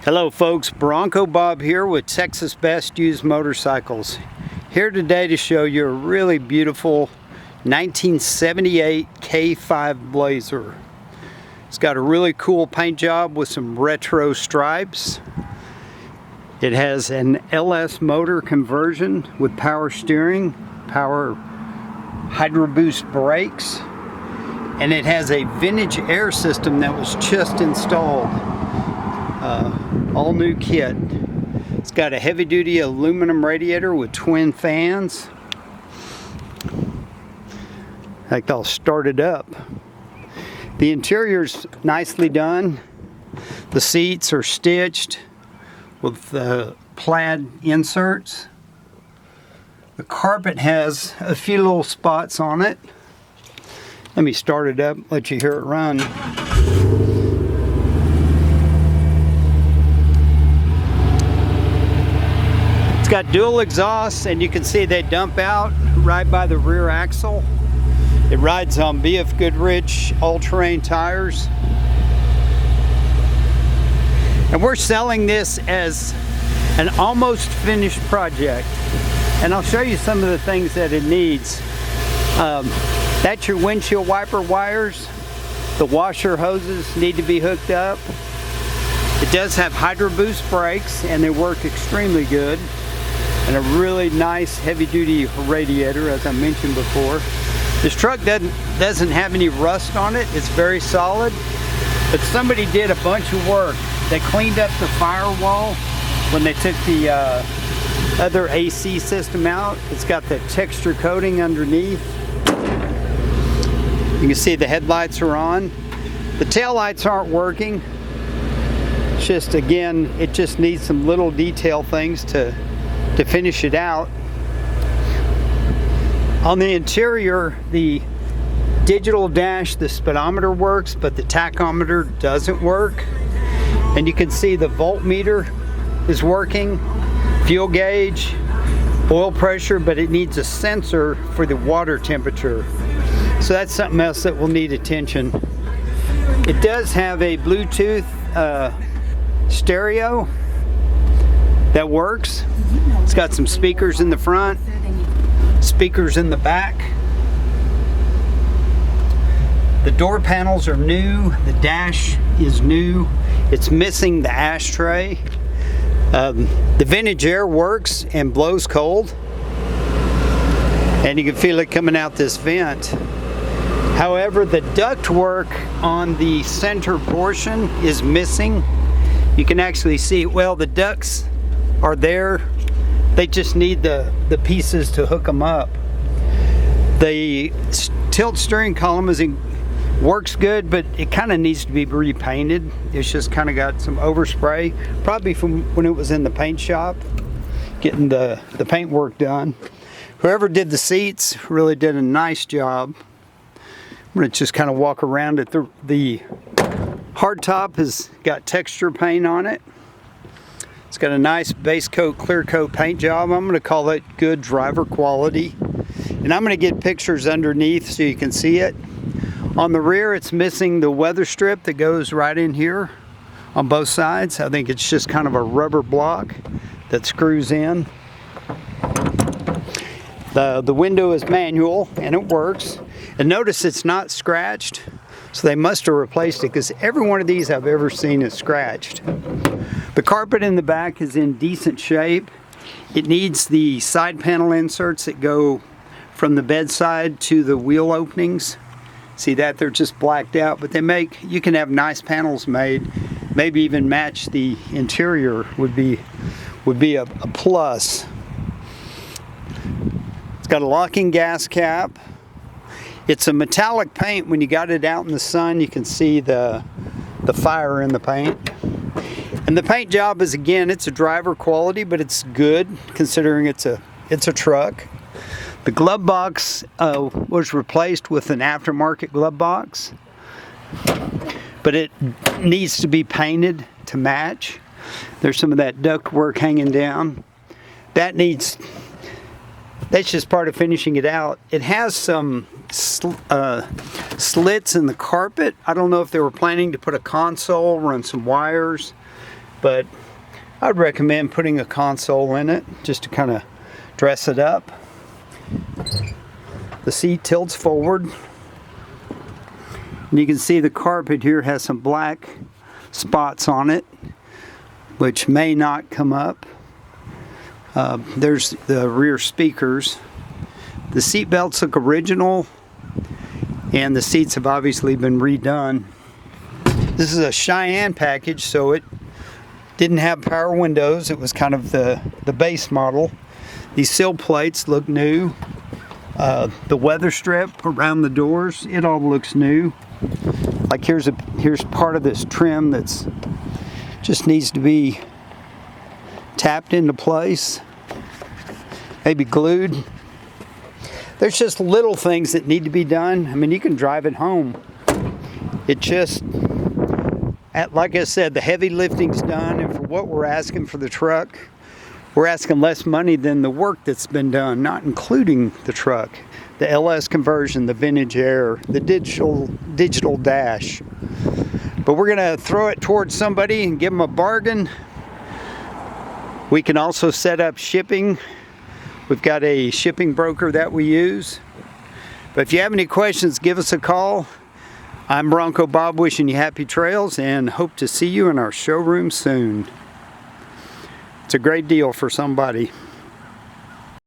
Hello folks, Bronco Bob here with Texas Best Used Motorcycles. Here today to show you a really beautiful 1978 K5 Blazer. It's got a really cool paint job with some retro stripes. It has an LS motor conversion with power steering, power Hydro Boost brakes, and it has a vintage air system that was just installed. All new kit. It's got a heavy duty aluminum radiator with twin fans. In fact, I'll start it up. The interior's nicely done. The seats are stitched with plaid inserts. The carpet has a few little spots on it. Let me start it up, let you hear it run. It's got dual exhausts, and you can see they dump out right by the rear axle. It rides on BF Goodrich all-terrain tires. And we're selling this as an almost finished project. And I'll show you some of the things that it needs. That's your windshield wiper wires. The washer hoses need to be hooked up. It does have Hydro Boost brakes, and they work extremely good. And a really nice heavy-duty radiator, as I mentioned before. This truck doesn't have any rust on it. It's very solid. But somebody did a bunch of work. They cleaned up the firewall when they took the other AC system out. It's got the texture coating underneath. You can see the headlights are on. The tail lights aren't working. It's just, again, it just needs some little detail things to finish it out. On the interior, the digital dash, the speedometer works, but the tachometer doesn't work. And you can see the voltmeter is working, fuel gauge, oil pressure, but it needs a sensor for the water temperature. So that's something else that will need attention. It does have a Bluetooth stereo that works. It's got some speakers in the front, speakers in the back. The door panels are new. The dash is new. It's missing the ashtray. The vintage air works and blows cold, and you can feel it coming out this vent. However, the duct work on the center portion is missing. You can actually see, well, the ducts are there. They just need the pieces to hook them up. The tilt steering column works good, but it kind of needs to be repainted. It's just kind of got some overspray, probably from when it was in the paint shop, getting the paint work done. Whoever did the seats really did a nice job. I'm gonna just kind of walk around it. The hardtop has got texture paint on it. It's got a nice base coat, clear coat paint job. I'm gonna call it good driver quality. And I'm gonna get pictures underneath so you can see it. On the rear, it's missing the weather strip that goes right in here on both sides. I think it's just kind of a rubber block that screws in. The window is manual and it works. And notice it's not scratched, so they must have replaced it, because every one of these I've ever seen is scratched. The carpet in the back is in decent shape. It needs the side panel inserts that go from the bedside to the wheel openings. See that? They're just blacked out, but you can have nice panels made, maybe even match the interior would be a plus. It's got a locking gas cap. It's a metallic paint. When you got it out in the sun, you can see the fire in the paint. And the paint job is, again, it's a driver quality, but it's good considering it's a truck. The glove box was replaced with an aftermarket glove box, but it needs to be painted to match. There's some of that duct work hanging down. That's just part of finishing it out. It has some slits in the carpet. I don't know if they were planning to put a console, run some wires. but I'd recommend putting a console in it just to kind of dress it up. The seat tilts forward, and you can see the carpet here has some black spots on it, which may not come up. There's the rear speakers. The seat belts look original, and the seats have obviously been redone. This is a Cheyenne package, so it didn't have power windows. It was kind of the base model. These sill plates look new. The weather strip around the doors, it all looks new. Like here's part of this trim that's just needs to be tapped into place, maybe glued. There's just little things that need to be done. I mean, you can drive it home. It just, like I said, the heavy lifting's done, and for what we're asking for the truck, we're asking less money than the work that's been done, not including the truck, the LS conversion, the vintage air, the digital dash. But we're gonna throw it towards somebody and give them a bargain. We can also set up shipping. We've got a shipping broker that we use. But if you have any questions, give us a call. I'm Bronco Bob, wishing you happy trails, and hope to see you in our showroom soon. It's a great deal for somebody.